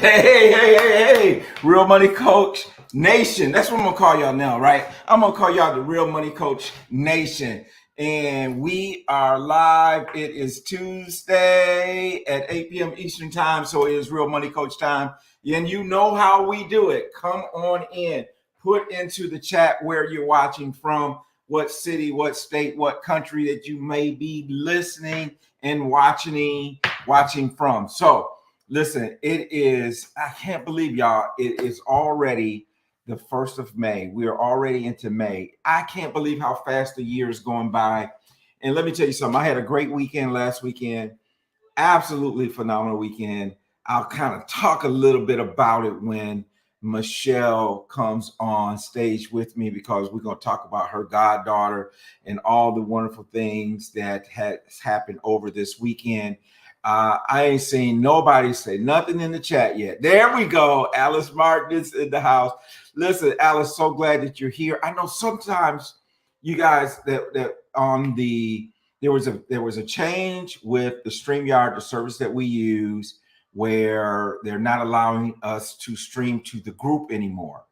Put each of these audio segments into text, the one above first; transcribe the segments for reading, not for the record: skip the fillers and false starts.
Hey, Real Money Coach Nation. That's what I'm gonna call y'all now, right? I'm gonna call y'all the Real Money Coach Nation. And we are live. It is Tuesday at 8 p.m. Eastern time. So it is Real Money Coach time. And you know how we do it. Come on in. Put into the chat where you're watching from, what city, what state, what country that you may be listening and watching from. So listen, it is, I can't believe y'all, it is already the 1st of May. We are already into May. I can't believe how fast the year is going by. And let me tell you something. I had a great weekend last weekend. Absolutely phenomenal weekend. I'll kind of talk a little bit about it when Michelle comes on stage with me, because we're going to talk about her goddaughter and all the wonderful things that has happened over this weekend. I ain't seen nobody say nothing in the chat yet. There we go. Alice Martin is in the house. Listen, Alice, so glad that you're here. I know sometimes you guys that on the there was a change with the StreamYard, the service that we use, where they're not allowing us to stream to the group anymore.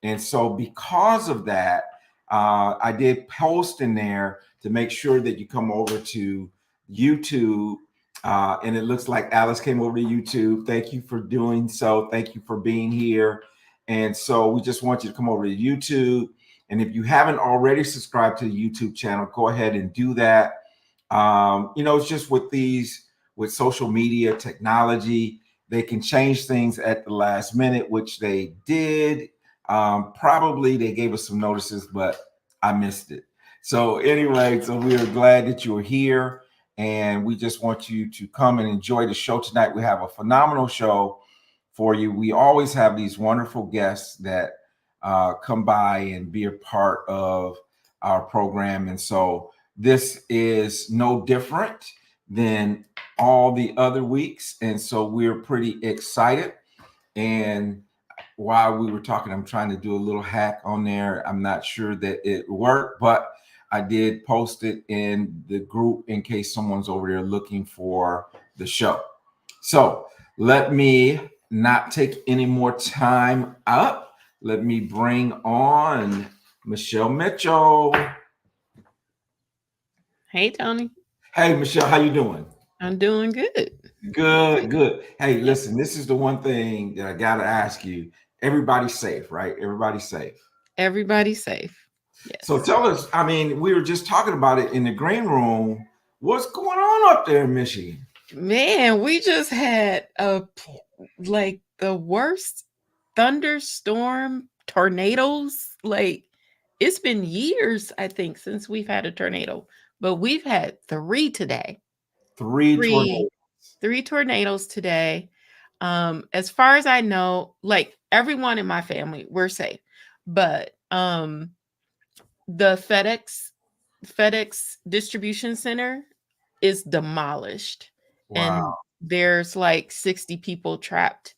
And so because of that, I did post in there to make sure that you come over to YouTube. And it looks like Alice came over to YouTube. Thank you for doing so. Thank you for being here. And so we just want you to come over to YouTube. And if you haven't already subscribed to the YouTube channel, go ahead and do that. It's just with social media technology, they can change things at the last minute, which they did. Probably they gave us some notices, but I missed it. So anyway, so we are glad that you're here. And we just want you to come and enjoy the show tonight. We have a phenomenal show for you. We always have these wonderful guests that come by and be a part of our program. And so this is no different than all the other weeks. And so we're pretty excited. And while we were talking, I'm trying to do a little hack on there. I'm not sure that it worked, but I did post it in the group in case someone's over there looking for the show. So let me not take any more time up. Let me bring on Michelle Mitchell. Hey, Tony. Hey, Michelle, how you doing? I'm doing good. Good. Hey, listen, this is the one thing that I got to ask you. Everybody's safe, right? Everybody's safe. Everybody's safe. Yes. So tell us, I mean, we were just talking about it in the green room. What's going on up there in Michigan? Man, we just had the worst thunderstorm, tornadoes. Like, it's been years, I think, since we've had a tornado, but we've had 3 today. Three tornadoes today. As far as I know, like everyone in my family, we're safe. But the FedEx distribution center is demolished. Wow. And there's like 60 people trapped.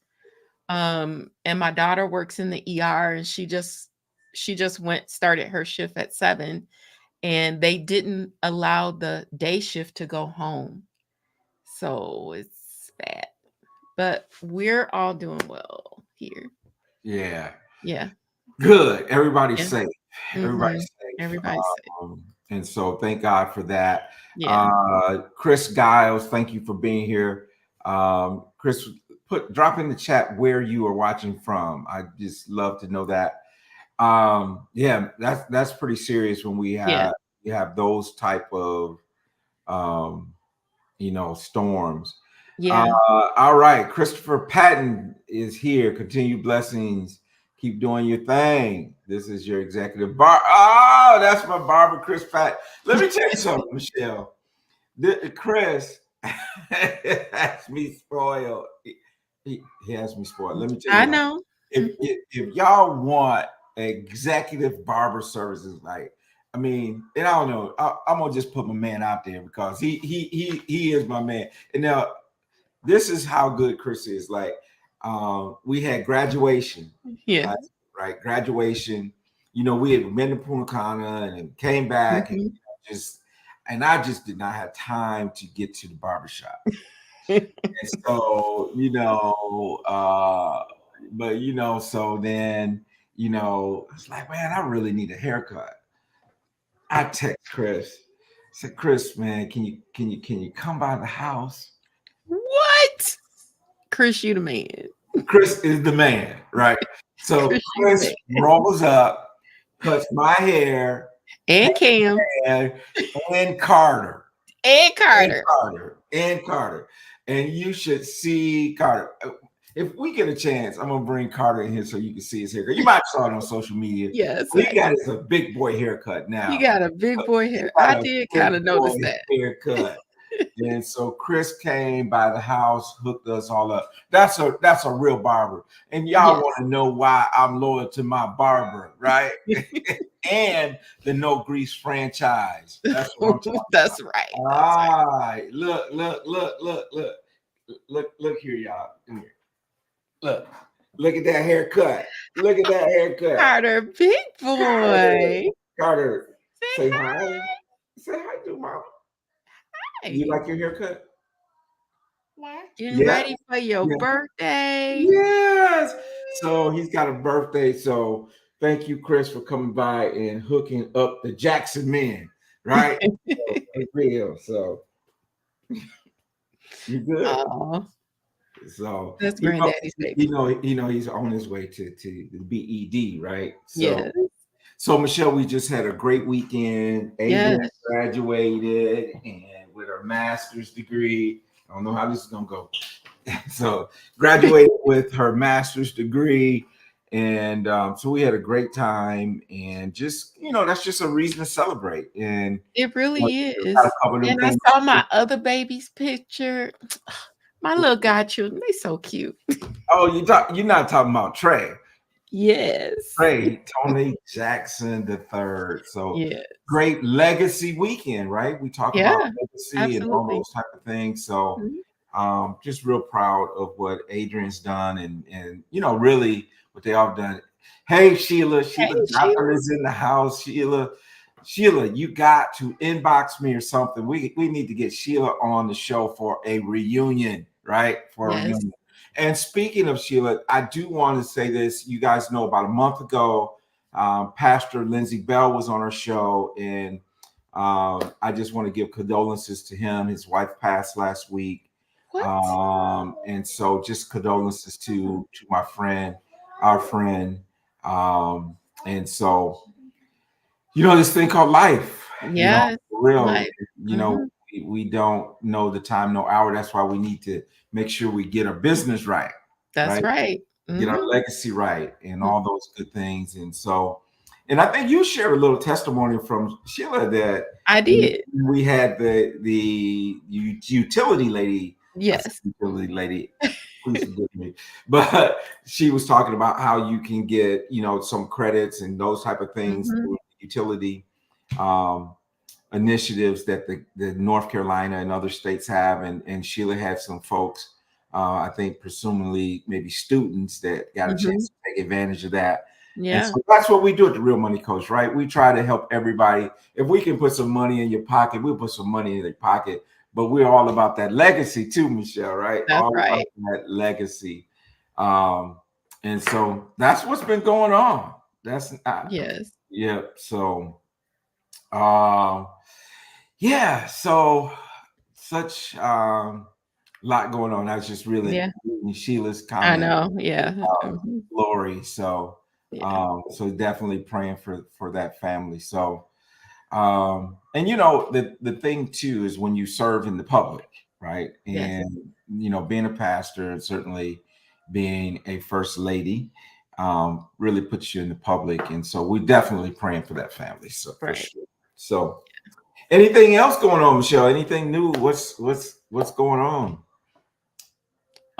And my daughter works in the ER, and she just started her shift at 7, and they didn't allow the day shift to go home. So it's bad. But we're all doing well here. Yeah. Yeah. Good. Everybody's safe. Mm-hmm. Everybody's safe. Everybody's safe. And so thank God for that. Yeah. Chris Giles, thank you for being here. Chris, drop in the chat where you are watching from. I just love to know that. Yeah, that's pretty serious when we have those type of storms. Yeah. All right, Christopher Patton is here. Continued blessings. Keep doing your thing. This is your executive bar. Oh, that's my barber, Chris Patton. Let me tell you something, Michelle. Chris has me spoiled. He has me spoiled. Let me tell you. I know. If y'all want executive barber services, like, I mean, and I don't know, I'm gonna just put my man out there because he is my man. And now this is how good Chris is. Like, we had graduation. Yeah. Right. Graduation. We had been to Punta Cana and came back and I just did not have time to get to the barbershop. And so, but so then, it's like, man, I really need a haircut. I text Chris. I said, Chris, man, can you come by the house? What? Chris, you the man. Chris is the man, right? So Chris, you the Chris man. rolls up, cuts my hair, And Cam. and, and Carter. And And Carter. Carter, and Carter, and you should see Carter. If we get a chance, I'm gonna bring Carter in here so you can see his haircut. You might have saw it on social media. Yes. He got his a big boy haircut He now. got a big boy He hair. got I a did big kind of boy notice that. haircut. And so Chris came by the house, hooked us all up. That's a real barber. And y'all Yes. want to know why I'm loyal to my barber, right? And the No Grease franchise. That's what I'm talking That's right. about. That's right. All right. Look here, y'all. Come here. Look at that haircut. Look at that haircut. Carter, big boy. Carter, Say say hi. hi. Say hi to mom. You like your haircut? Getting Yeah. ready for your Yeah. birthday. Yes. So he's got a birthday. So thank you, Chris, for coming by and hooking up the Jackson men. Right? So, for real. So you good. Oh, So that's granddaddy's baby. he's on his way to the BED, right? Yes. So Michelle, we just had a great weekend. Yes. Adrian graduated and with her master's degree. I don't know how this is gonna go. So graduated with her master's degree, and so we had a great time, and just that's just a reason to celebrate. And It got really a is. couple of them And I things. saw my other baby's picture. My little godchildren, they so cute. Oh, you're not talking about Trey. Yes. Tony Jackson the third. So Yeah. great legacy weekend, right? We talk about Yeah. legacy and all Absolutely. those type of things. So Mhm. just real proud of what Adrian's done and really what they all done. Hey Sheila, Hey, Sheila Sheila. Johnson is in the house. Sheila, you got to inbox me or something. We need to get Sheila on the show for a reunion, right? For a Yes. reunion. And speaking of Sheila, I do want to say this. You guys know about a month ago, Pastor Lindsey Bell was on our show, and I just want to give condolences to him. His wife passed last week, What? and so just condolences to my friend, our friend, and so this thing called life. Yes. For real. Life. Mhm. We don't know the time, no hour. That's why we need to make sure we get our business right, That's right? right. Get our Mhm. legacy right, and Mm. all those good things. And so, and I think you shared a little testimony from Sheila that I did. we had the utility lady. I said Yes. utility lady. Please forgive me, but she was talking about how you can get some credits and those type of things Mhm. through utility um, initiatives that the North Carolina and other states have, and Sheila had some folks, I think presumably maybe students that got a Mhm. chance to take advantage of that. And Yeah. so that's what we do at the Real Money Coach, right? We try to help everybody. If we can put some money in your pocket, we'll put some money in your pocket. But we're all about that legacy too, Michelle, right? That's All about right. that legacy. Um, and so that's what's been going on. That's Yes. yeah. So um, yeah, so such lot going on. I was just really Yeah. reading Sheila's I comment know. Yeah. about Mhm. Lori. So Yeah. so definitely praying for that family. So and the thing too is when you serve in the public, right? Yes. And being a pastor and certainly being a first lady really puts you in the public. And so we're definitely praying for that family. So for Right. sure. So anything else going on, Michelle? Anything new? What's going on?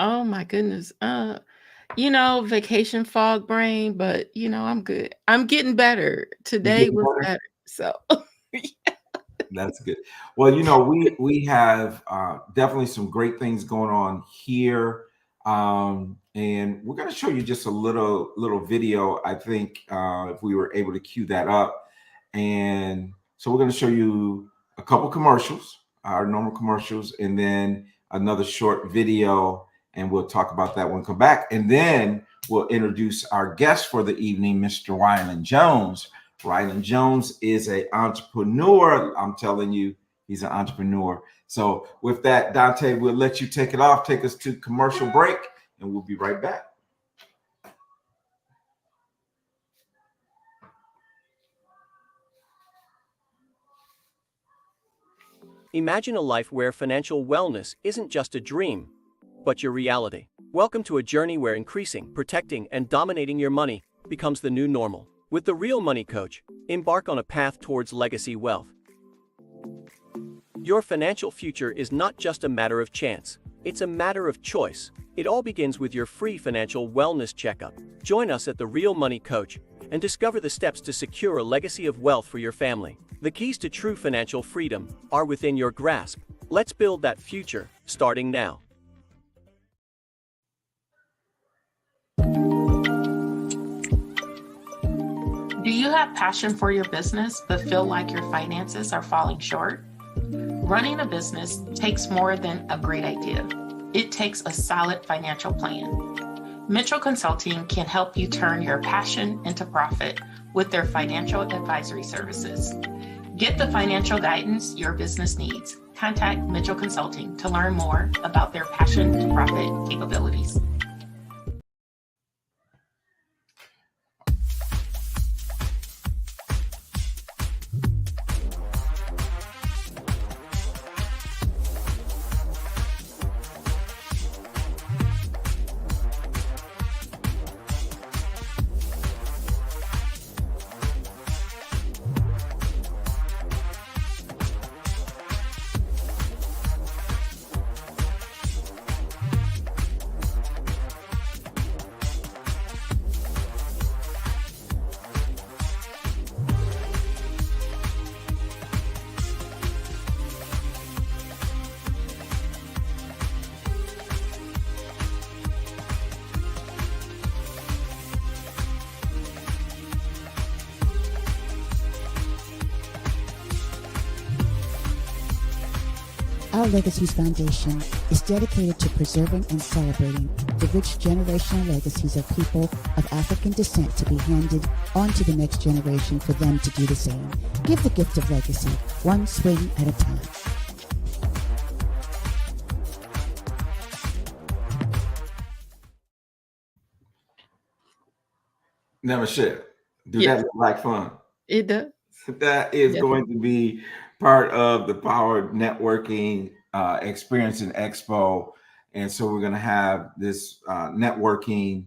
Oh my goodness. Vacation fog brain, but I'm good. I'm getting better. You Today getting was better? better. So That's good. Well, we have definitely some great things going on here, and we're going to show you just a little video. I think if we were able to cue that up, and so we're going to show you a couple commercials, our normal commercials, and then another short video, and we'll talk about that when we come back. And then we'll introduce our guest for the evening, Mr. Rialand Jones. Rialand Jones is an entrepreneur. I'm telling you, he's an entrepreneur. So with that, Dante, we'll let you take it off, take us to commercial break, and we'll be right back. Imagine a life where financial wellness isn't just a dream, but your reality. Welcome to a journey where increasing, protecting, and dominating your money becomes the new normal. With the Real Money Coach, embark on a path towards legacy wealth. Your financial future is not just a matter of chance, it's a matter of choice. It all begins with your free financial wellness checkup. Join us at the Real Money Coach and discover the steps to secure a legacy of wealth for your family. The keys to true financial freedom are within your grasp. Let's build that future, starting now. Do you have passion for your business but feel like your finances are falling short? Running a business takes more than a great idea. It takes a solid financial plan. Mitchell Consulting can help you turn your passion into profit with their financial advisory services. Get the financial guidance your business needs. Contact Mitchell Consulting to learn more about their passion to profit capabilities. Our Legacies Foundation is dedicated to preserving and celebrating the rich generational legacies of people of African descent to be handed on to the next generation for them to do the same. Give the gift of legacy, one swing at a time. Never share. Do Yes. that look like fun? It does. That is Yes. going to be part of the Power Networking Experience and Expo. And so we're going to have this networking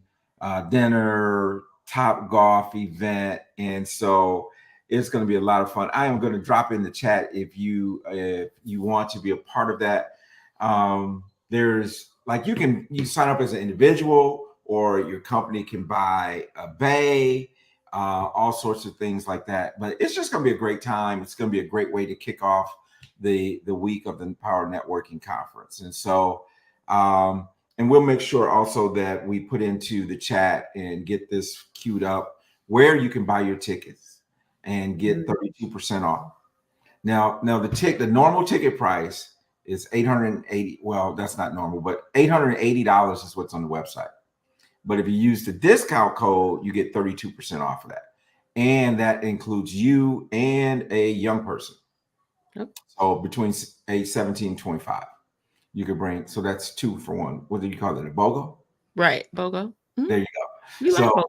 dinner, Top Golf event. And so it's going to be a lot of fun. I am going to drop in the chat if you want to be a part of that. There's like you sign up as an individual, or your company can buy a bay, all sorts of things like that. But it's just going to be a great time. It's going to be a great way to kick off the week of the Power Networking Conference. And so, and we'll make sure also that we put into the chat and get this queued up where you can buy your tickets and get 32% off. Now the normal ticket price is $880. Well, that's not normal, but $880 is what's on the website. But if you use the discount code, you get 32% off of that. And that includes you and a young person. Yep. So between age 17 and 25, you could bring, so that's 2 for 1. What do you call it? A BOGO? Right. BOGO. Mm-hmm. There you go. You like BOGO.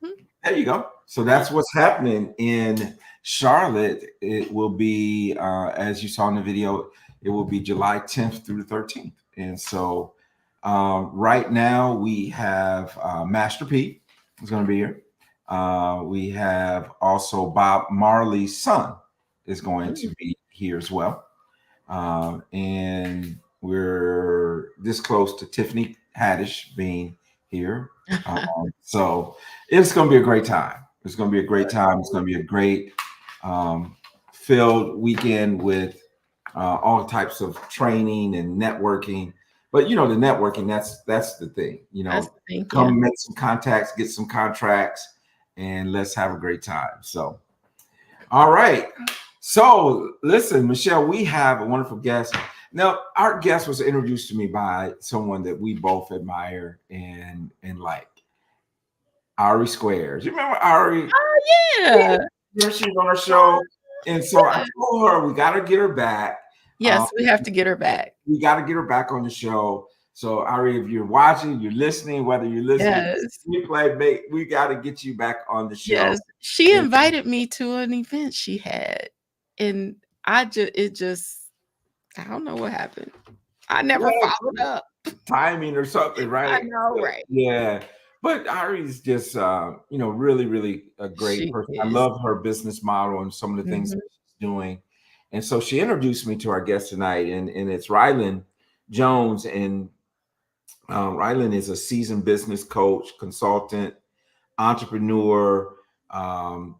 Mm-hmm. There you go. So that's what's happening in Charlotte. It will be, as you saw in the video, it will be July 10th through the 13th. And so right now we have Master P is going to be here. We have also Bob Marley's son is going to be here as well. And we're this close to Tiffany Haddish being here. So it's going to be a great time. It's going to be a great time. It's going to be a great filled weekend with all types of training and networking. But the networking, that's the thing. Come make some contacts, get some contracts, and let's have a great time. So, all right. So listen, Michelle, we have a wonderful guest. Now, our guest was introduced to me by someone that we both admire and like, Ari Squares. You remember Ari? Oh yeah. Yeah, she's on our show, and so I Yeah. told her we got to get her back. Um, Yes, we have to get her back. we got to get her back on the show. So Ari, if you're watching, you're listening, whether you're listening to Yes. this replay, we got to get you back on the show. Yes. She And invited me to an event she had. And I don't know what happened. I never yeah, followed up. timing or something, I right? know, right? Yeah. But Ari's just, really, really a great She person. I is. love her business model and some of the things Mhm. that she's doing. And so she introduced me to our guest tonight, and it's Rialand Jones. And Rialand is a seasoned business coach, consultant, entrepreneur, um,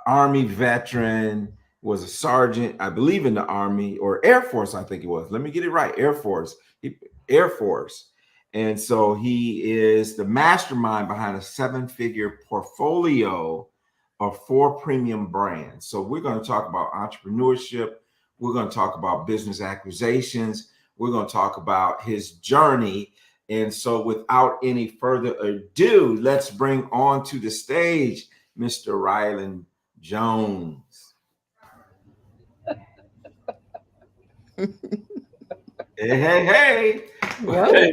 Army veteran, was a sergeant, I believe, in the Army or Air Force, I think it was. Let me get it right. Air Force. Air Force. And so he is the mastermind behind a seven-figure portfolio of 4 premium brands. So we're going to talk about entrepreneurship. We're going to talk about business acquisitions. We're going to talk about his journey. And so without any further ado, let's bring on to the stage Mr. Rialand Jones. Hey, hey, hey. Well, Hey.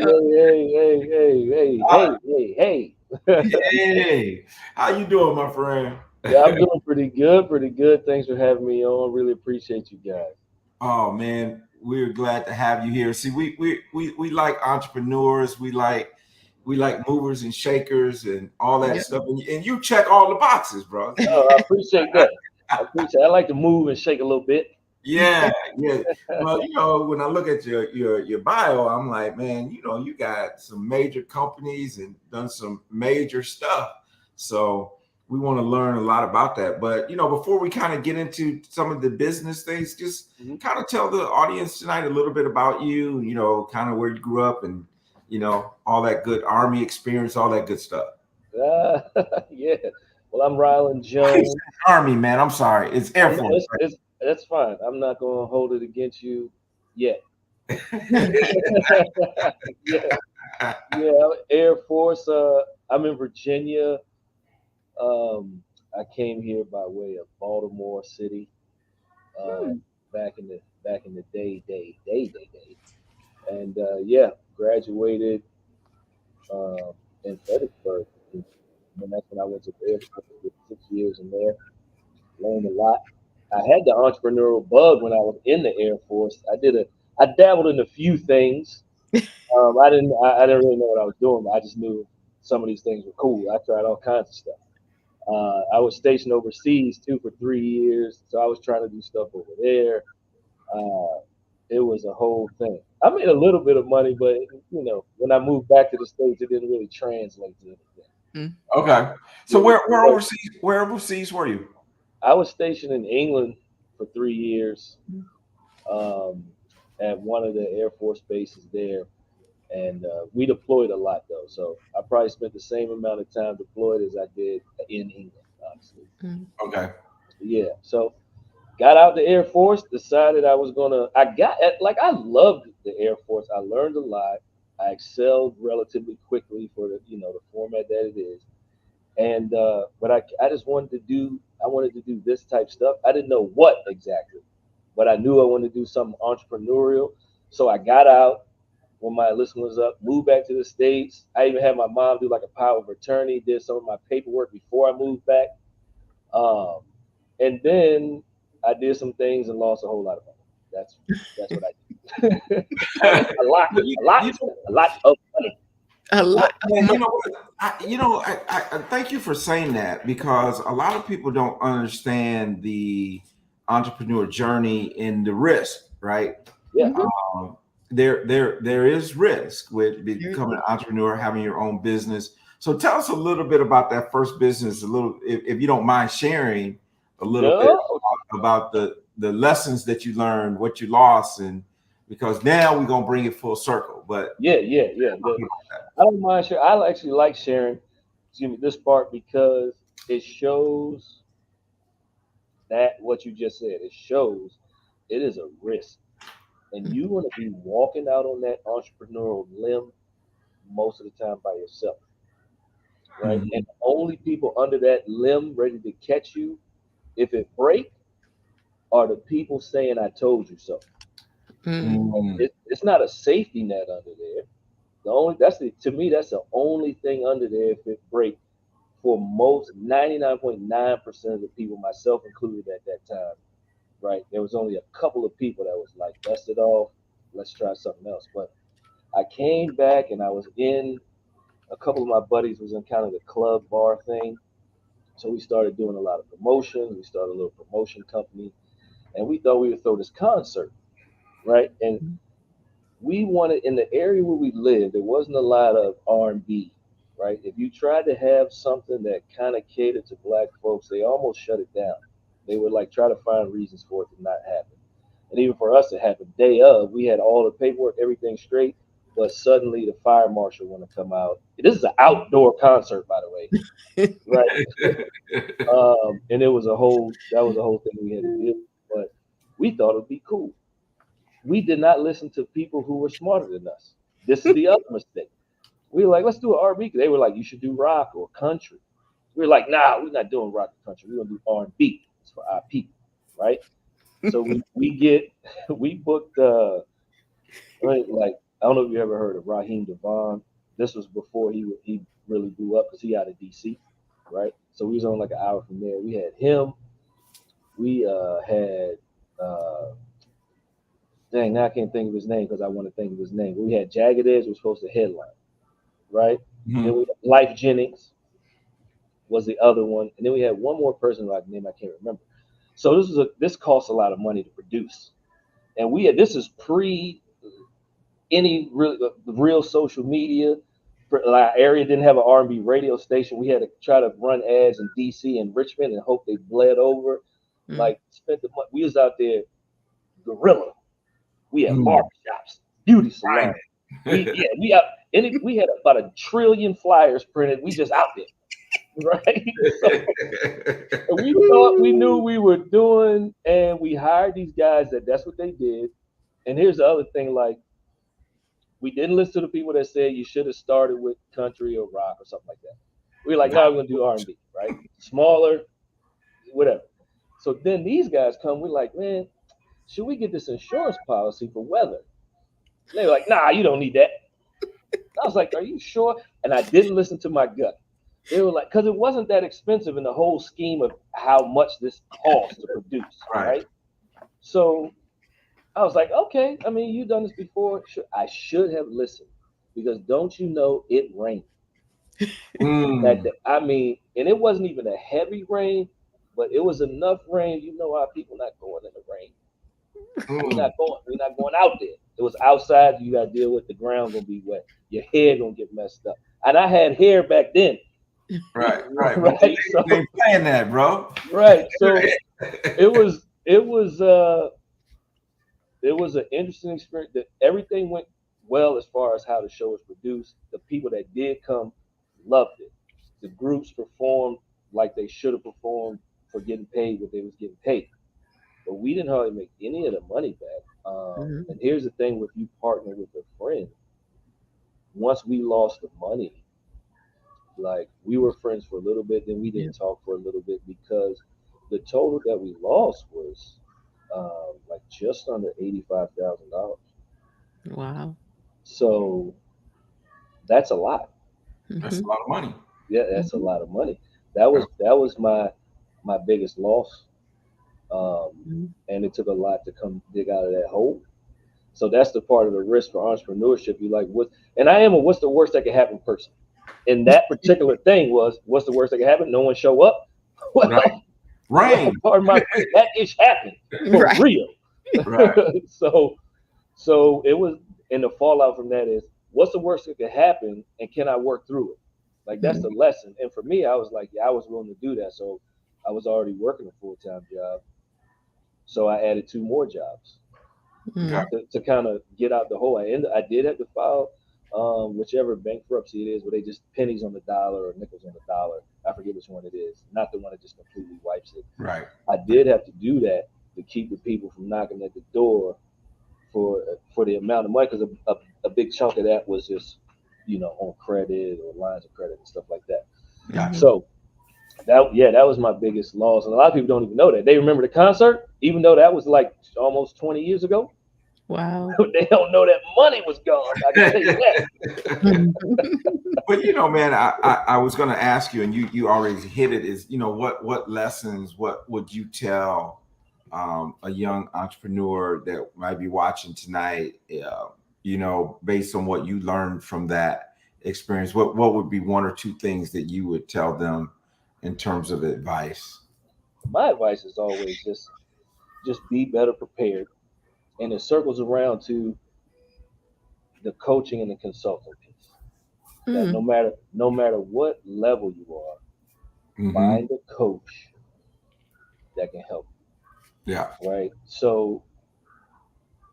Hey. How you doing, my friend? Yeah, I'm doing pretty good. Thanks for having me on. Really appreciate you guys. Oh man, we're glad to have you here. See, we like entrepreneurs. We like movers and shakers and all that yeah. stuff. And you check all the boxes, bro. Oh, I appreciate that. I like to move and shake a little bit. Yeah, yeah. Well, when I look at your bio, I'm like, man, you got some major companies and done some major stuff. So we want to learn a lot about that. But before we kind of get into some of the business things, just Mhm. kind of tell the audience tonight a little bit about you. Kind of where you grew up and all that good Army experience, all that good stuff. Uh, yeah. Well, I'm Rialand I keep Jones. saying Army, man. I'm sorry. It's Air I'm, Force. that's fine. I'm not going to hold it against you yet. Yeah, yeah. Air Force. I'm in Virginia. I came here by way of Baltimore City. uh, Hmm. back in the day, and yeah, graduated in Fredericksburg. And that's when I went to the Air Force. Did 6 years in there, learned a lot. I had the entrepreneurial bug when I was in the Air Force. I dabbled in a few things. I didn't really know what I was doing, but I just knew some of these things were cool. I tried all kinds of stuff. I was stationed overseas too for 3 years, so I was trying to do stuff over there. Uh, it was a whole thing. I made a little bit of money, but when I moved back to the States, it didn't really translate to anything. Mm. Okay. So Yeah, where overseas were you? I was stationed in England for 3 years, um, at one of the Air Force bases there, and we deployed a lot though. So I probably spent the same amount of time deployed as I did in England, honestly. Mm. Okay. Yeah. So got out the Air Force, decided I was gonna. I loved the Air Force. I learned a lot. I excelled relatively quickly for the format that it is. And but I just wanted to do. I wanted to do this type stuff. I didn't know what exactly, but I knew I wanted to do something entrepreneurial. So I got out when my enlistment was up, moved back to the States. I even had my mom do like a power of attorney, did some of my paperwork before I moved back. Um, and then I did some things and lost a whole lot of money. That's what I did. a lot, But you, a lot, you know, a lot of money. A lot of man, you money. know what? I thank you for saying that because a lot of people don't understand the entrepreneur journey and the risk, right? Yeah. Mhm. Um, there is risk with There becoming an is. entrepreneur, having your own business. So tell us a little bit about that first business, a little, if you don't mind sharing a little bit No. about the lessons that you learned, what you lost, and because now we're gonna bring it full circle. But Yeah. I don't mind sharing. I actually like sharing. Excuse me, this part because it shows that what you just said. It shows it is a risk. And you want to be walking out on that entrepreneurial limb most of the time by yourself, right? Mhm. And the only people under that limb ready to catch you if it break are the people saying "I told you so." Mm. Mhm. It's not a safety net under there. To me that's the only thing under there if it break for most 99.9% of the people, myself included at that time. Right, there was only a couple of people that was like, "Dust it off, let's try something else." But I came back and I was in a couple of my buddies was in kind of the club bar thing. So we started doing a lot of promotion. We started a little promotion company, and we thought we would throw this concert, right? And we wanted in the area where we lived, there wasn't a lot of R&B, right? If you tried to have something that kind of catered to black folks, they almost shut it down. They would like try to find reasons for it to not happen. And even for us, it happened day of. We had all the paperwork, everything straight, but suddenly the fire marshal want to come out. This is an outdoor concert, by the way, right? And it was a whole that was a whole thing we had to deal with. But we thought it'd be cool. We did not listen to people who were smarter than us. This is the other mistake. We were like, let's do an R&B. They were like, you should do rock or country. We were like, nah, we're not doing rock or country. We're gonna do R&B. It's for our people, right? So we get we booked right, like I don't know if you ever heard of Raheem Devon. This was before he really blew up because he out of DC, right? So we was on like an hour from there. We had him. We had dang, now I can't think of his name because I want to think of his name. But we had Jagged Edge was supposed to headline, right? Then Mhm. we Life Jennings was the other one, and then we had one more person like name I can't remember. So this costs a lot of money to produce, and we had this is pre any real social media. Our area didn't have an R&B radio station. We had to try to run ads in DC and Richmond and hope they bled over. Mm. Like spent the money. We was out there guerrilla. We had Mhm. barbershops, beauty Right. salons. We out and we had about 1 trillion flyers printed. We just out there, right? So we thought we knew we were doing, and we hired these guys that's what they did. And here's the other thing, like we didn't listen to the people that said you should have started with country or rock or something like that. We were like, no, we're gonna do R&B, right? Smaller, whatever. So then these guys come. We're like, man, should we get this insurance policy for weather? And they were like, nah, you don't need that. I was like, are you sure? And I didn't listen to my gut. They were like, because it wasn't that expensive in the whole scheme of how much this costs to produce, Right. right? So I was like, okay. I mean, you've done this before. I should have listened because don't you know it rained. Mm. I mean, and it wasn't even a heavy rain, but it was enough rain. You know how people not going in the rain. Mm. We're not going out there. It was outside. You got to deal with the ground gonna be wet. Your hair gonna get messed up. And I had hair back then, Right. Right. But the right? ladies ain't playing that, bro. Right. So it was it was it was an interesting experience. That everything went well as far as how the show was produced. The people that did come loved it. The groups performed like they should have performed for getting paid what they was getting paid. But we didn't hardly make any of the money back. Mhm. And here's the thing: with you partnering with a friend, once we lost the money, like we were friends for a little bit, then we Yeah. didn't talk for a little bit because the total that we lost was like just under $85,000. Wow. So that's a lot. That's a Mhm. lot of money. Yeah, that's a Mhm. lot of money. That was my biggest loss, um, Mhm. and it took a lot to come dig out of that hole. So that's the part of the risk for entrepreneurship. You like what? And I am a what's the worst that could happen person. And that particular thing was what's the worst that could happen? No one show up. Right. Well, well, Rain. pardon my that ish happened for Right. real. Right. so so it was, and the fallout from that is what's the worst that could happen, and can I work through it? Like that's the Mhm. lesson. And for me, I was like, yeah, I was willing to do that. So I was already working a full time job, so I added two more jobs Okay. Mhm. to kind of get out the hole. I did have to file whichever bankruptcy it is, where they just pennies on the dollar or nickels on the dollar. I forget which one it is. Not the one that just completely wipes it. Right. I did have to do that to keep the people from knocking at the door for the amount of money, because a big chunk of that was just on credit or lines of credit and stuff like that. Gotcha. Mhm. So that was my biggest loss, and a lot of people don't even know that. They remember the concert, even though that was like almost 20 years ago. Wow. They don't know that money was gone. I can tell you that. But man, I was going to ask you, and you already hit it. Is what lessons, what would you tell a young entrepreneur that might be watching tonight? Based on what you learned from that experience, what would be one or two things that you would tell them in terms of advice? My advice is always just be better prepared, and it circles around to the coaching and the consulting piece. That Mm. no matter what level you are, Hmm. find a coach that can help Yeah. you, right? So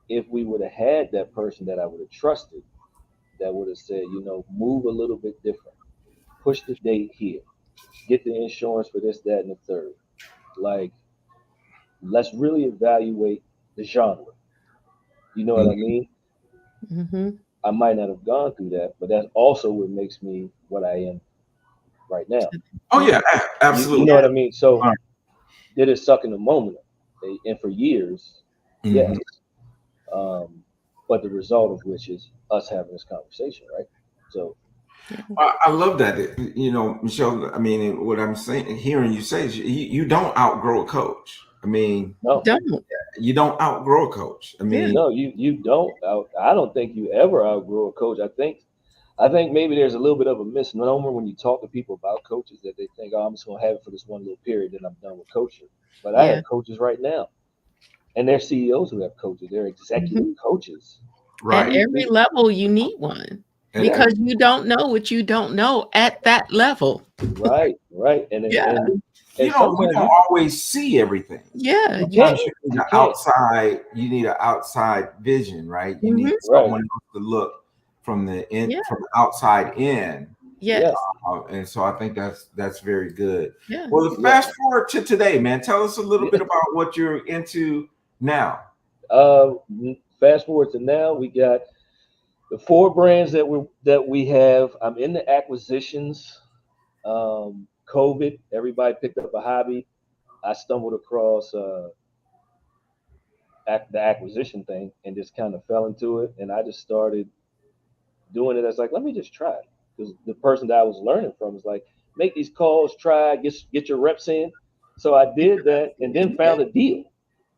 if we would have had that person that I would have trusted, that would have said, move a little bit different, push the date here, get the insurance for this, that, and the third. Like, let's really evaluate the genre. You know what I Mhm. mean? Mhm. I might not have gone through that, but that's also what makes me what I am right now. Oh Yeah. yeah, You absolutely. know Yeah. what I mean? So All right. did it suck in the moment? And for years, yes. Mhm. Um, but the result of which is us having this conversation, right? So Yeah. I love that. Michelle. I mean, what I'm saying, hearing you say is you don't outgrow a coach. I mean, no, Don't. you don't outgrow a coach. I Yeah. mean, no, you don't. I don't think you ever outgrow a coach. I think maybe there's a little bit of a misnomer when you talk to people about coaches, that they think, oh, I'm just gonna have it for this one little period, then I'm done with coaching. But I Yeah. have coaches right now, and they're CEOs who have coaches. They're executive Mhm. coaches. At right. every level, you need one And, Right, because you don't know what you don't know at that level. right, and Yeah. and we sometimes don't always see everything. Yeah. you You can't, Sometimes can't. you need you an can't. outside. You need an outside vision, right? You need Mhm. Right, someone else to look Yeah. from the outside in. yeah, Yes. And so I think that's very good. Yeah. Well, yeah, fast forward to today, man. Tell us a little yeah. bit about what you're into now. Uh, Fast forward to now, we got the four brands that we have. I'm in the acquisitions. COVID, everybody picked up a hobby. I stumbled across the acquisition thing and just kind of fell into it, and I just started doing it as like, let me just try it, because the person that I was learning from was like, make these calls, try, get your reps in. So I did that, and then Yeah. found a deal.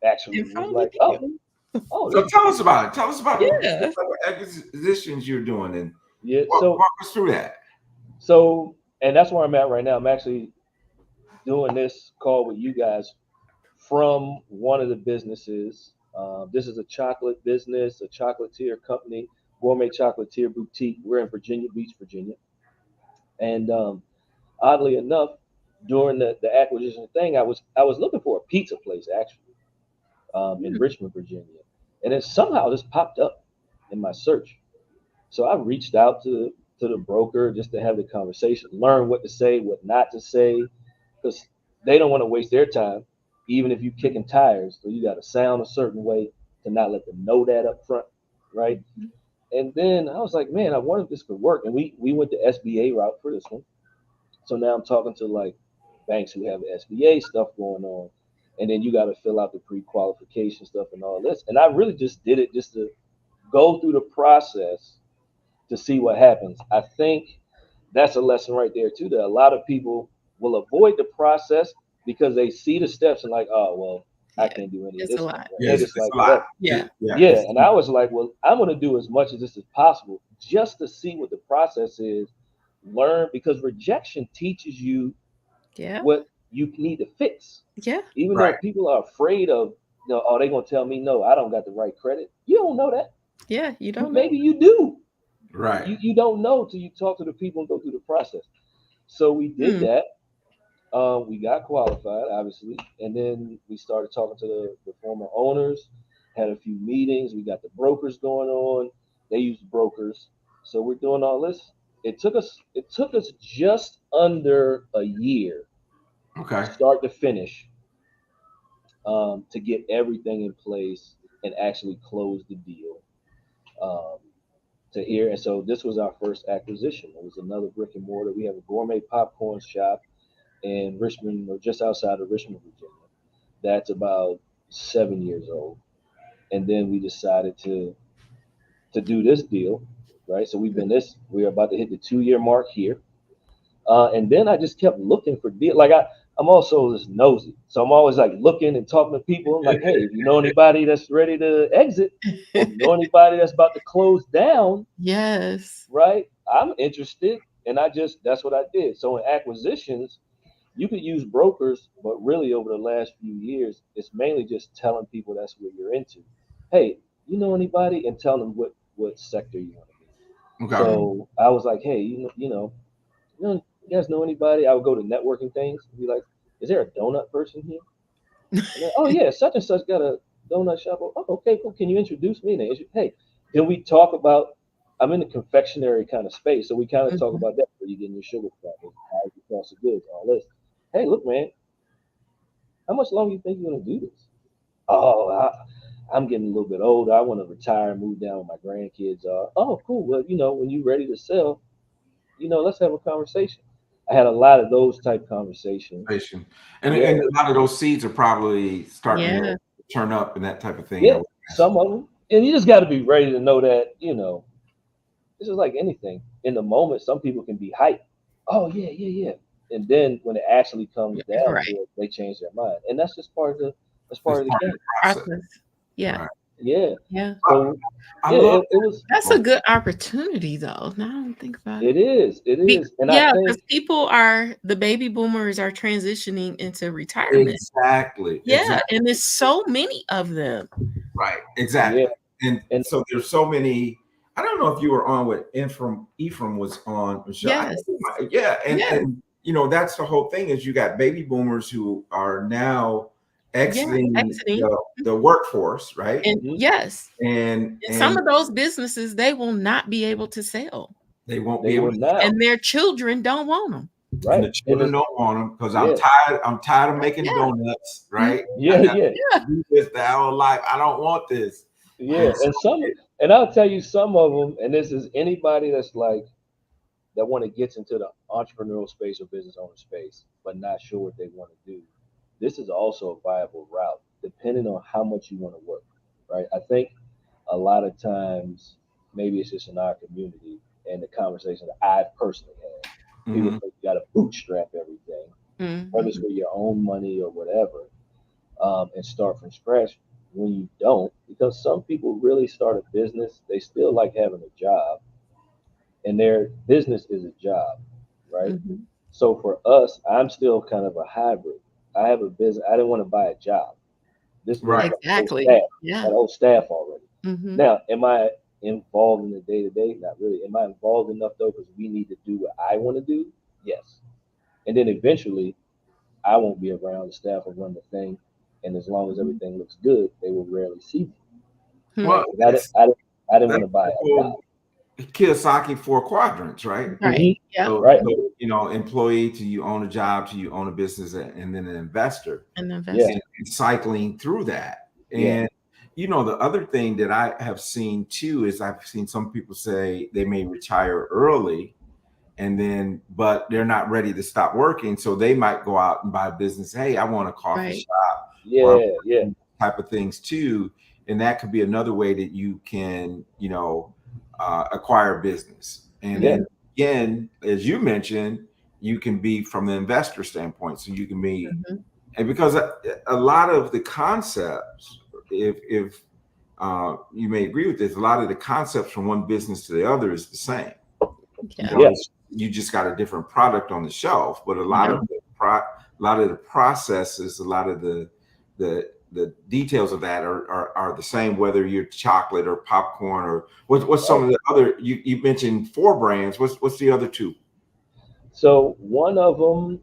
Actually, And it was found the like, oh, deal. this So is tell us about it. Tell us about what Yeah. type of acquisitions you're doing, and yeah. walk us through that. And that's where I'm at right now. I'm actually doing this call with you guys from one of the businesses. This is a chocolate business, a chocolatier company, Gourmet Chocolatier Boutique. We're in Virginia Beach, Virginia. And oddly enough, during the acquisition thing, I was looking for a pizza place actually, in Mm. Richmond, Virginia, and then somehow this popped up in my search. So I reached out to the broker just to have the conversation, learn what to say, what not to say, because they don't want to waste their time, even if you kicking tires. So you got to sound a certain way to not let them know that up front, right? And then I was like, man, I wonder if this could work. And we went the SBA route for this one. So now I'm talking to like banks who have SBA stuff going on, and then you got to fill out the pre-qualification stuff and all this. And I really just did it just to go through the process to see what happens. I think that's a lesson right there too. That a lot of people will avoid the process because they see the steps and like, oh well, I Yeah. can't do any of It's a this stuff. lot. Right? They Yes, just it's like a lot. whatever. Yeah. Yeah, Yeah, it's and I was like, well, I'm going to do as much of this as possible just to see what the process is. Learn, because rejection teaches you Yeah. what you need to fix. Yeah. Even though right, people are afraid of, oh, they're going to tell me no, I don't got the right credit. You don't know that. Yeah. You don't know. Maybe you do. right. You don't know till you talk to the people and go through the process. So we did Hmm. that. We got qualified, obviously, and then we started talking to the former owners. Had a few meetings. We got the brokers going on. They used brokers, so we're doing all this. It took us just under a year, Okay. start to finish, to get everything in place. and actually close the deal um, to here. And so this was our first acquisition. It was another brick and mortar. We have a gourmet popcorn shop in Richmond, or just outside of Richmond, Virginia. That's about 7 years old. And then we decided to do this deal, right? So we're about to hit the 2 year mark here. And then I just kept looking for deals. Like I'm also just nosy, so I'm always like looking and talking to people. I'm like, hey, if you know anybody that's ready to exit, or if you know anybody that's about to close down, Yes. right? I'm interested, and that's what I did. So in acquisitions, you could use brokers, but really over the last few years, it's mainly just telling people that's what you're into. Hey, you know anybody, and tell them what sector you want to be. Okay. Mm, So I was like, hey, you guys know anybody? I would go to networking things and be like, is there a donut person here? And then, oh yeah, such and such got a donut shop. Oh, okay, cool. Can you introduce me? And hey, then we talk about. I'm in the confectionery kind of space, so we kind of talk mhm, about that. Where you getting your sugar from, how you cost of goods, all this. Hey, look, man, how much longer you think you're gonna do this? Oh, I'm getting a little bit older. I want to retire and move down with my grandkids. Oh, cool. Well, when you're ready to sell, let's have a conversation. I had a lot of those type conversations. Patient. And Yeah, a lot of those seeds are probably starting to yeah. turn up and that type of thing. I yeah, would guess. some of them. And you just got to be ready to know that, this is like anything. In the moment, some people can be hyped. Oh, yeah, yeah, yeah. And then when it actually comes Yeah, down to right. it, they change their mind. And that's just that's It's part of the part of game. the process. Process. Yeah. Right. Yeah. Yeah. So, I yeah, love it was, That's a that. good opportunity though. Now I don't think about it. it is. And I Yeah, think because the baby boomers are transitioning into retirement. Exactly. Yeah, Exactly. and there's so many of them. Right. yeah. Exactly. And And so there's so many. I don't know if you were on with Ephraim was on. I Yes. think yeah. Yes. And that's the whole thing is you got baby boomers who are now Yeah. exiting Exiting. the workforce, right? And mhm, yes. And some And of those businesses they will not be able to sell. they won't they be able will to not. sell. And their children don't want them. And Right. the And children it's, don't want them because yeah. I'm tired of making Yeah. donuts, Mhm. right? I Yeah. got Yeah. Yeah. to do this the whole life. I don't want this. Yeah. And so And I'll tell you some of them, and this is anybody that's like, that want to get into the entrepreneurial space or business owner space, but not sure what they want to do. This is also a viable route, depending on how much you want to work, right? I think a lot of times, maybe it's just in our community and the conversation that I've personally had, people mhm, think you got to bootstrap everything, whether it's Mhm. with your own money or whatever, and start from scratch when you don't, because some people really start a business, they still like having a job, and their business is a job, right? Mhm. So for us, I'm still kind of a hybrid. I have a business. I didn't want to buy a job. This business right. got a whole Exactly. staff, Yeah. had a whole staff already. Mhm. Now, am I involved in the day to day? Not really. Am I involved enough though? Because we need to do what I want to do. Yes. And then eventually, I won't be around. The staff will run the thing, and as long as Mhm. everything looks good, they will rarely see me, Hmm. right? Well, Because I didn't want that's to buy the a job. whole Kiyosaki four quadrants, right? Right. Yep. Right. Employee to you own a job to you own a business and then an investor An Yeah. investor. and cycling through that. Yeah. And the other thing that I have seen too is I've seen some people say they may retire early and then but they're not ready to stop working. So they might go out and buy a business. Hey, I want a coffee Right. shop or Yeah. Yeah. type of things too. And that could be another way that you can, acquire business. And Yeah. Mhm. then again, as you mentioned, you can be from the investor standpoint. So you can be, Mhm. and because a lot of the concepts, if you may agree with this, a lot of the concepts from one business to the other is the same. Yeah. Yeah. You just got a different product on the shelf, but a lot Yeah. of the processes, a lot of the details of that are the same, whether you're chocolate or popcorn or what's some Right. of the other you mentioned four brands. What's the other two? So one of them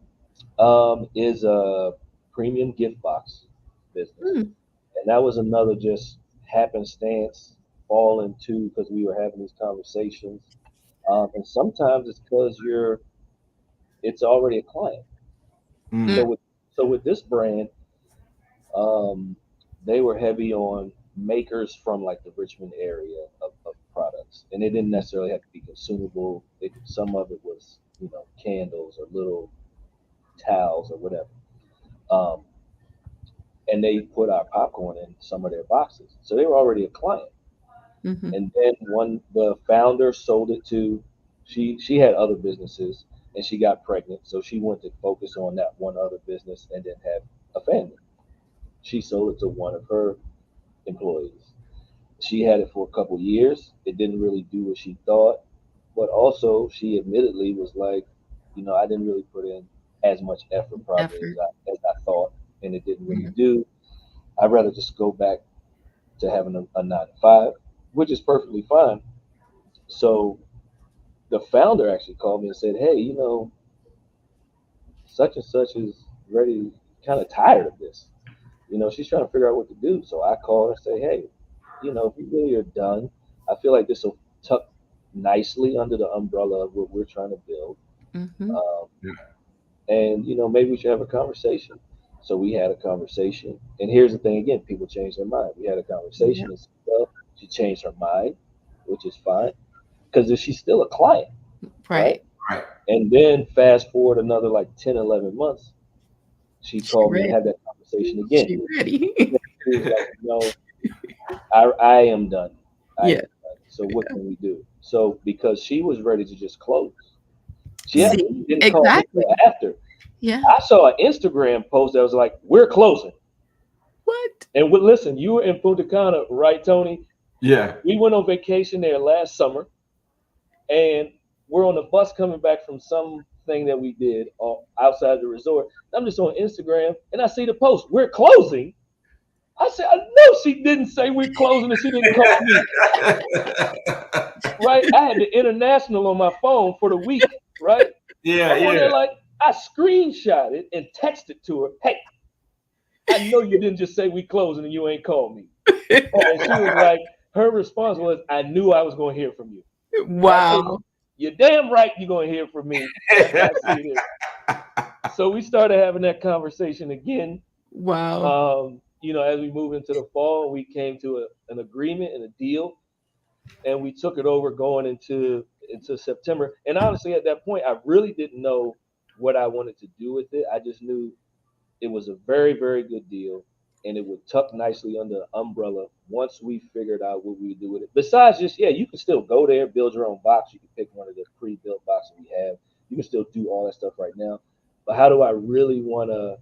is a premium gift box business, Mm. and that was another just happenstance fall into because we were having these conversations, and sometimes it's because it's already a client. Mm. Mm, So with this brand, um, they were heavy on makers from like the Richmond area of products, and it didn't necessarily have to be consumable. Some of it was, you know, candles or little towels or whatever. Um, and they put our popcorn in some of their boxes, so they were already a client. Mhm. And then the founder sold it to, she had other businesses and she got pregnant, so she wanted to focus on that one other business and then have a family. She sold it to one of her employees. She had it for a couple years. It didn't really do what she thought, but also she admittedly was like, you know, I didn't really put in as much effort probably Effort. as I thought, and it didn't really Mhm. do. I'd rather just go back to having a 9 to 5, which is perfectly fine. So the founder actually called me and said, hey, you know, such and such is ready, kind of tired of this. You know, she's trying to figure out what to do. So I called and say, hey, you know, if you really are done, I feel like this will tuck nicely under the umbrella of what we're trying to build. Mhm. Um, Yeah. and, you know, maybe we should have a conversation. So we had a conversation. And here's the thing again, people change their mind. We had a conversation Yep. and said, well, she changed her mind, which is fine because she's still a client, right? Right. Right. And then fast forward another like 10, 11 months, she She called me and ready. had that conversation again. She ready. She was like, you know, I am done. I am Yeah. done. So what can we do? So because she was ready to just close, she Mm. actually See? didn't call me Exactly. till after. Yeah. I saw an Instagram post that was like, "We're closing." What? And listen, you were in Punta Cana, right, Tony? Yeah. We went on vacation there last summer, and we're on the bus coming back from something that we did outside the resort. I'm just on Instagram, and I see the post, "We're closing." I said, "I know she didn't say we're closing, and she didn't call me." Right? I had the international on my phone for the week, right? Yeah. I'm on Yeah. there like I screenshot it and texted to her, "Hey, I know you didn't just say we closing and you ain't called me." And she was like, her response was, "I knew I was going to hear from you." And I said, Wow. "You're damn right you're going to hear from me after I see this." So we started having that conversation again. Wow. You know, as we moved into the fall, we came to an agreement and a deal, and we took it over going into September. And honestly, at that point, I really didn't know what I wanted to do with it. I just knew it was a very, very good deal, and it would tuck nicely under the umbrella once we figured out what we would do with it. Besides just, yeah, you can still go there, build your own box. You can pick one of the pre-built boxes we have. You can still do all that stuff right now. But how do I really want to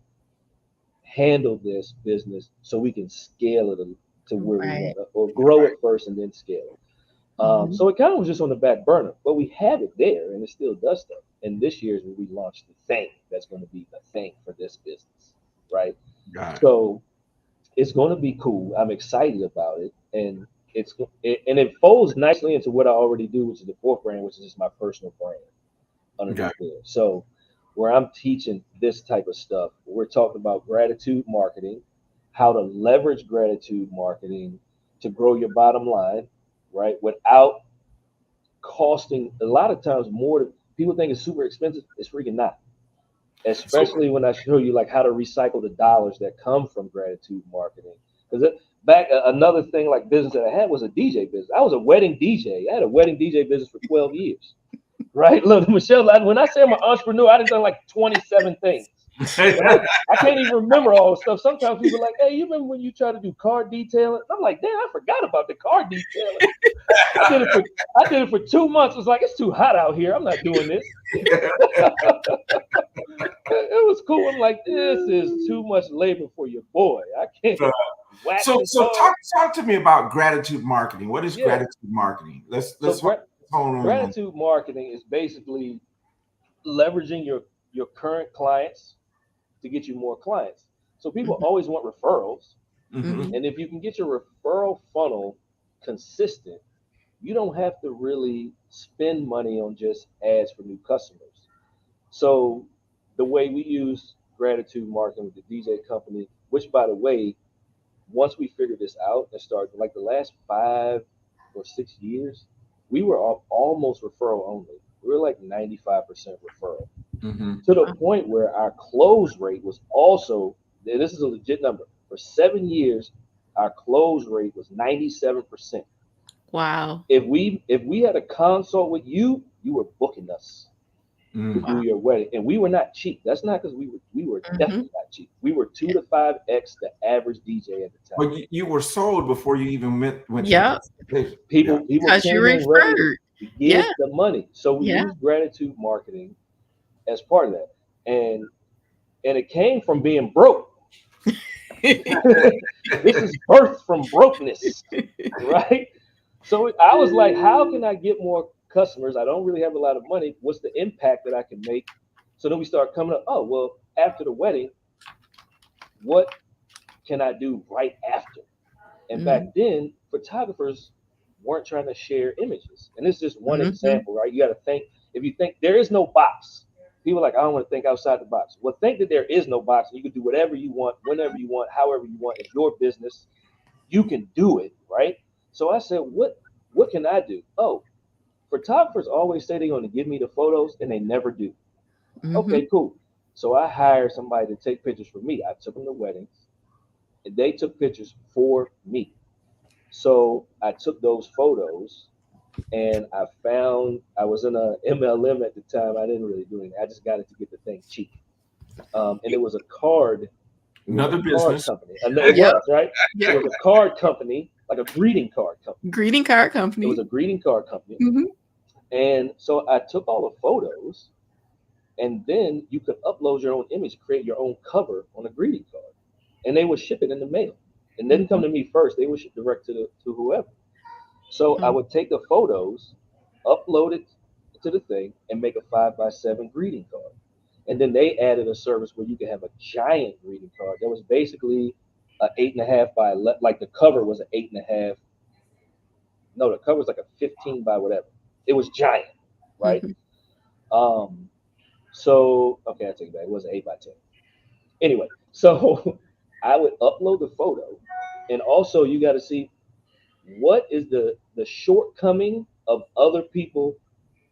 handle this business so we can scale it to where we Right. want to, or grow it first and then scale it? Mhm. So it kind of was just on the back burner, but we have it there and it still does stuff. And this year is when we launched the thing that's going to be the thing for this business, right? Got it. So it's going to be cool. I'm excited about it, and and it folds nicely into what I already do, which is the fourth brand, which is just my personal brand Got underneath there. So where I'm teaching this type of stuff, we're talking about gratitude marketing, how to leverage gratitude marketing to grow your bottom line, right? Without costing a lot of times more. People think it's super expensive. It's freaking not. So Especially when I show you like how to recycle the dollars that come from gratitude marketing. Because back another thing like business that I had was a DJ business. I was a wedding DJ. I had a wedding DJ business for 12 years. Right? Look, Michelle, when I say I'm an entrepreneur, I done done like 27 things. Right? I can't even remember all the stuff. Sometimes people are like, hey, you remember when you try to do car detailing? I'm like, damn, I forgot about the car detailing. I did it for I did it for 2 months. It's like it's too hot out here. I'm not doing this. It was cool. I'm like, this is too much labor for your boy. I can't so waxing so cars. talk to me about gratitude marketing. What is Yeah. gratitude marketing? So Let's hone on on. gratitude marketing is basically leveraging your current clients to get you more clients. So people Mhm. always want referrals, Mm-hmm. Mhm. and if you can get your referral funnel consistent, you don't have to really spend money on just ads for new customers. So the way we use gratitude marketing with the DJ company, which by the way, once we figured this out and started like the last 5 or 6 years, we were almost referral only. We were like 95% referral Mm-hmm. to the Wow. point where our close rate was also, this is a legit number, for 7 years, our close rate was 97%. Wow. If we had a consult with you, you were booking us to Mm. do Wow. your wedding, and we were not cheap. That's not because we were Mm-hmm. definitely not cheap. We were 2 to 5x the average DJ at the time. But you were sold before you even went to the Yep. consultation. Yeah. People Because you came in ready referred. to Yeah. give the money, so we Yeah. used gratitude marketing as part of that, and it came from being broke. This is birthed from brokenness, right? So I was like, how can I get more customers? I don't really have a lot of money. What's the impact that I can make? So then we start coming up, oh, well, after the wedding, what can I do right after? And back Mm-hmm. then, photographers weren't trying to share images. And this is just one Mm-hmm. example, right? You got to think, if you think there is no box, people are like, I don't want to think outside the box. Well, think that there is no box. You can do whatever you want, whenever you want, however you want. It's your business. You can do it, right? So I said, what can I do? Oh, photographers always say they're going to give me the photos and they never do. Mm-hmm. Okay, cool. So I hired somebody to take pictures for me. I took them to weddings and they took pictures for me. So I took those photos and I was in a MLM at the time. I didn't really do anything. I just got it to get the thing cheap. And it was a card. It was a Another card business. company. And it Yep. was, right? It Yep. was a card company, like a greeting card company. Greeting card It was company. a greeting card company. Mm-hmm. And so I took all the photos, and then you could upload your own image, create your own cover on a greeting card, and they would ship it in the mail. And they didn't come Mm-hmm. to me first; they would ship direct to whoever. So I would take the photos, upload it to the thing, and make a 5x7 greeting card. And then they added a service where you could have a giant greeting card that was basically a 8.5 by 11, like the cover was an 8.5. No, the cover was like a 15 by whatever. It was giant, right? Mm-hmm. Um, so okay, I take it back. It wasn't 8x10. Anyway, so I would upload the photo, and also you got to see what is the shortcoming of other people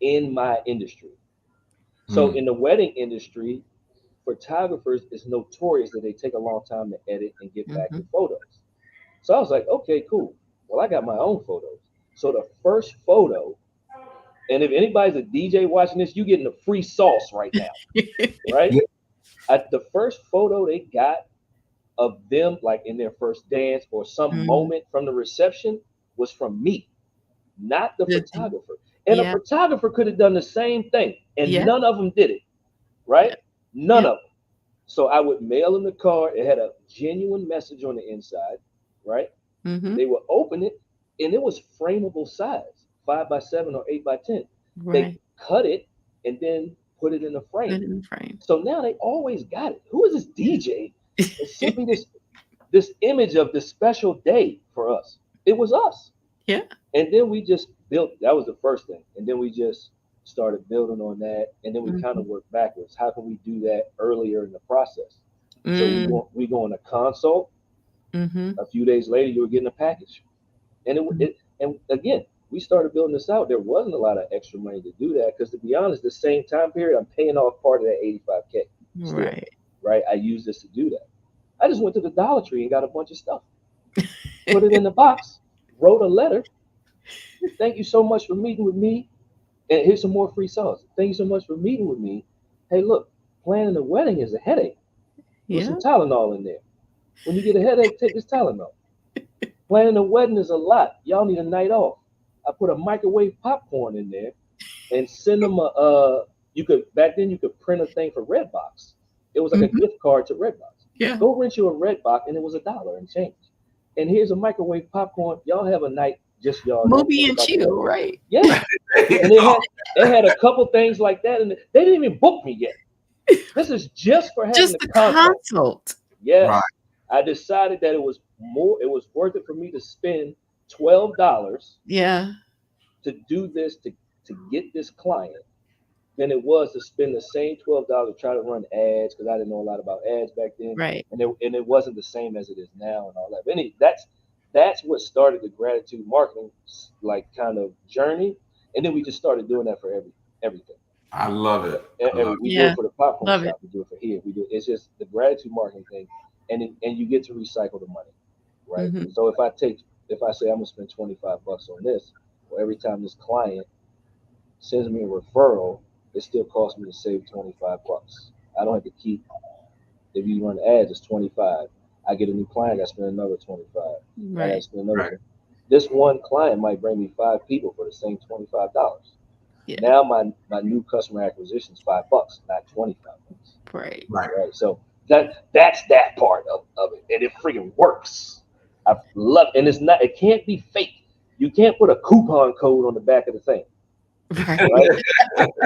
in my industry. So Mm. in the wedding industry, photographers is notorious that they take a long time to edit and get back Mm-hmm. your photos. So I was like, okay, cool. Well, I got my own photos. So the first photo, and if anybody's a DJ watching this, you getting a free sauce right now, right? Yeah. At the first photo they got of them, like in their first dance or some Mm. moment from the reception, was from me, not the The D- photographer. And a yeah. photographer could have done the same thing, and Yeah. none of them did it, right? Yeah. None Yeah. of them. So I would mail them the card. It had a genuine message on the inside, right? Mm-hmm. They would open it, and it was frameable size, 5x7 or 8x10. They Right. cut it and then put it in a frame. Put it in frame. So now they always got it. Who is this DJ that sent me this image of this special day for us? It was us. Yeah. And then we just built. That was the first thing, and then we just started building on that, and then we kind Mm-hmm. of worked backwards. How can we do that earlier in the process? So Mm. we go on a consult. Mm-hmm. A few days later, you were getting a package, and and again, we started building this out. There wasn't a lot of extra money to do that because, to be honest, the same time period, I'm paying off part of that 85K still, Right. right? I use this to do that. I just went to the Dollar Tree and got a bunch of stuff, put it in the box, wrote a letter. Thank you so much for meeting with me. And here's some more free sauce. Thank you so much for meeting with me. Hey, look, planning a wedding is a headache. Put some Yeah. Tylenol in there. When you get a headache, take this Tylenol. Planning a wedding is a lot. Y'all need a night off. I put a microwave popcorn in there and send them you could back then you could print a thing for Redbox. It was like a Mm-hmm. gift card to Redbox. Yeah. Go rent you a Redbox and it was $1 and change. And here's a microwave popcorn. Y'all have a night, just y'all. Don't Movie think and about the wedding. chill, right? Yeah. And it had a couple things like that, and they didn't even book me yet. This is just for having Just the the consult. consult. Right. Yes, I decided that it was more. It was worth it for me to spend $12 Yeah. to do this to get this client than it was to spend the same $12 to try to run ads because I didn't know a lot about ads back then, Right. and it wasn't the same as it is now and all that. But that's what started the gratitude marketing like kind of journey, and then we just started doing that for everything. I love it. I love We do it Yeah. for the popcorn Love it. shop. We do it for here. We do it's just the gratitude marketing thing, and you get to recycle the money, right? Mhm. So if I say I'm gonna spend $25 on this, well, every time this client sends me a referral, it still costs me to save $25. I don't have to keep. If you run ads, it's 25. I get a new client, I spend another 25. I got to Right. spend another Right. 20. This one client might bring me 5 people for the same $25. Yeah. Now my new customer acquisition is $5, not $25. Right. Right. Right. So that's that part of it. And it freaking works. I love and it can't be fake. You can't put a coupon code on the back of the thing. Right. Right?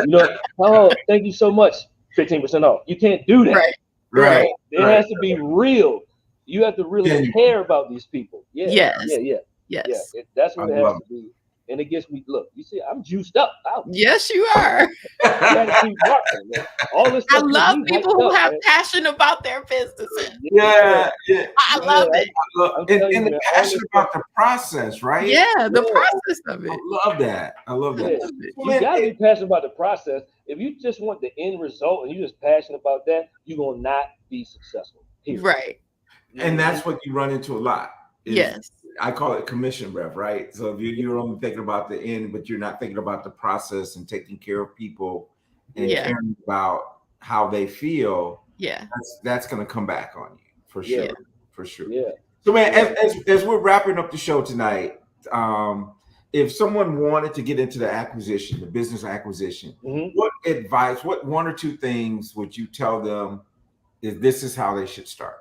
You know, oh, thank you so much. 15% off. You can't do that. Right. Right. Right. Right? It Right. has to be real. You have to really Genuine. care about these people. Yeah, Yes. yeah, yeah, yeah. Yes. That's I what it has love to be. And it gets me. Look, you see, I'm juiced up. Yes, you are. You got to it. keep watching, man. All this I stuff gets love me people hyped who up, have man. passion about their businesses. Yeah, Yeah. Yeah. I yeah. love it. I'm And, telling and you, the man. All passion this stuff. about the process, right? Yeah, the Yeah, process of I it. love that. I love I that. yeah. love it. So, You man, got to be passionate about the process. If you just want the end result and you just passionate about that, you're gonna not be successful. Period. Right. and Hmm. that's what you run into a lot is Yes. I call it commission rev, right? So if you're only thinking about the end, but you're not thinking about the process and taking care of people and Yeah, Yeah. caring about how they feel, Yeah. that's going to come back on you for yeah, Yeah. sure, for sure. yeah, So, man, yeah. as we're wrapping up the show tonight, if someone wanted to get into the business acquisition, Hmm. what advice, what one or two things would you tell them is this is how they should start?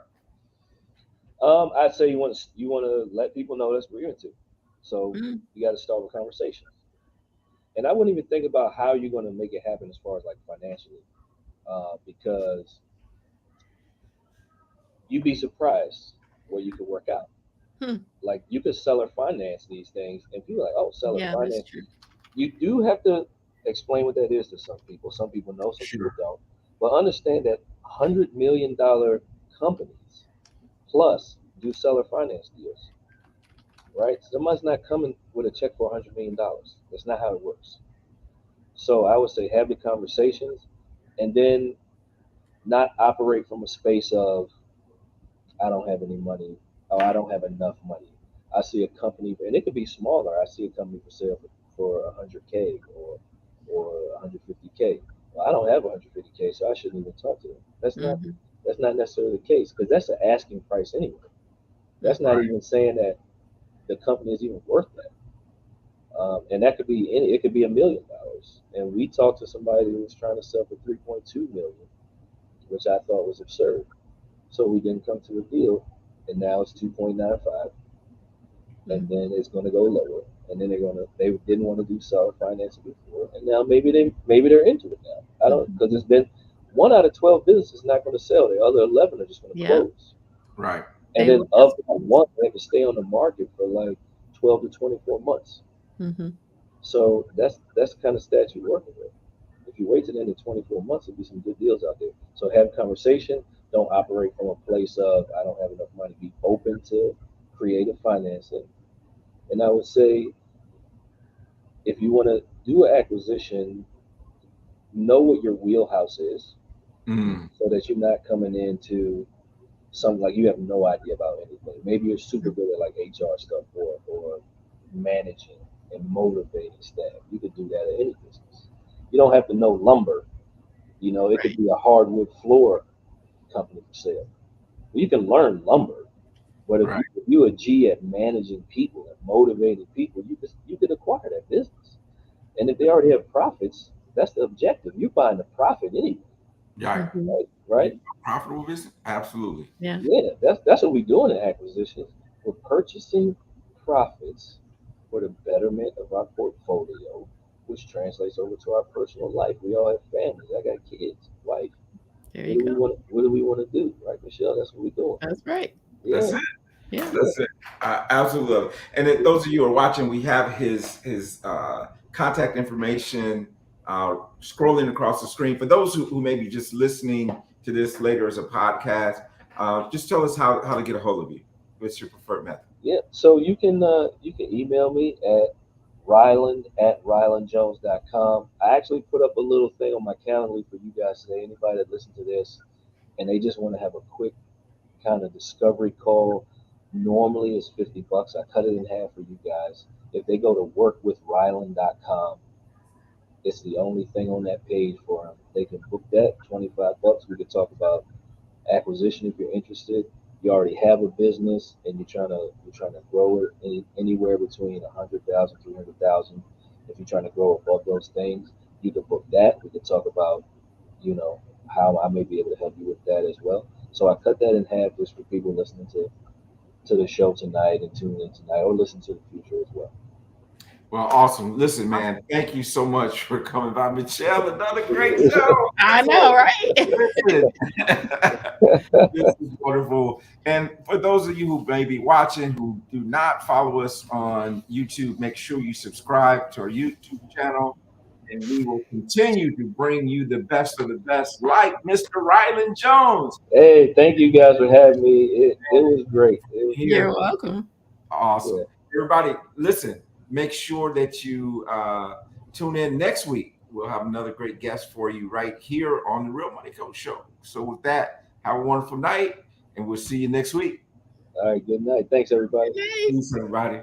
I'd say you want to let people know that's what you're into. So Mm. you got to start with conversations. And I wouldn't even think about how you're going to make it happen as far as like financially, because you'd be surprised where you could work out. Hmm. Like you could seller finance these things, and people are like, oh, seller Yeah, that's finance. true. You do have to explain what that is to some people. Some people know, some people Sure. don't. But understand that $100 million companies plus do seller finance deals, right? Somebody's not coming with a check for $100 million. That's not how it works. So I would say have the conversations, and then not operate from a space of I don't have any money or I don't have enough money. I see a company, and it could be smaller. I see a company for sale for 100K or 150K. Well, I don't have 150K, so I shouldn't even talk to them. Hmm. That's not necessarily the case because that's an asking price anyway. That's not Right. even saying that the company is even worth that. And that could be any. It could be $1 million. And we talked to somebody who was trying to sell for 3.2 million, which I thought was absurd. So we didn't come to a deal, and now it's 2.95, and Hmm. then it's going to go lower, and then they didn't want to do seller financing before, and now maybe they're into it now. I don't Hmm. because it's been 1 out of 12 businesses not going to sell. The other 11 are just going to Yeah, close, Right. and they then will. of that one, they have to stay on the market for like 12 to 24 months. Hmm. So that's the kind of stats you're working with. If you wait to the end of 24 months, there'll be some good deals out there. So have a conversation. Don't operate from a place of I don't have enough money. Be open to creative financing. And I would say if you want to do an acquisition, know what your wheelhouse is Mm, so that you're not coming into something like you have no idea about anything. Maybe you're super good at like HR stuff or managing and motivating staff. You could do that at any business. You don't have to know lumber. It could Right. be a hardwood floor company for sale. You can learn lumber, but if right. you a G at managing people and motivating people, you could acquire that business. And if they already have profits, that's the objective. You're buying the profit anyway, Right. Hmm. right? You Right? profitable business? Absolutely. Yeah. Yeah, that's what we're doing in acquisitions. We're purchasing profits for the betterment of our portfolio, which translates over to our personal life. We all have families. I got kids, wife. There you go. What do we want to do? Right, Michelle? That's what we're doing. That's right. That's Yeah, it. Yeah. yeah, That's it. I absolutely love it. And then those of you who are watching, we have his contact information scrolling across the screen. For those who may be just listening to this later as a podcast, just tell us how to get a hold of you. What's your preferred method? yeah. So you can email me at Rialand@RialandJones.com. I actually put up a little thing on my calendar for you guys today. Anybody that listens to this and they just want to have a quick kind of discovery call, normally is $50. I cut it in half for you guys. If they go to workwithryland.com, it's the only thing on that page for them. They can book that, $25. We could talk about acquisition if you're interested. You already have a business and you're trying to grow it anywhere between 100,000, 300,000. If you're trying to grow above those things, you can book that. We could talk about, you know, how I may be able to help you with that as well. So I cut that in half just for people listening to the show tonight and tuning in tonight or listen to the future as well. Well, awesome. Listen, man, thank you so much for coming by. Michelle, another great show. I know, right? Listen, this is wonderful. And for those of you who may be watching who do not follow us on YouTube, make sure you subscribe to our YouTube channel. And we will continue to bring you the best of the best, like Mr. Rialand Jones. Hey, thank you guys for having me. It was great. It was Here. You're welcome. Awesome. Yeah. Everybody, listen, make sure that you tune in next week. We'll have another great guest for you right here on the Real Money Coach Show. So with that, have a wonderful night, and we'll see you next week. All right, good night. Thanks, everybody. Yay. Peace, everybody.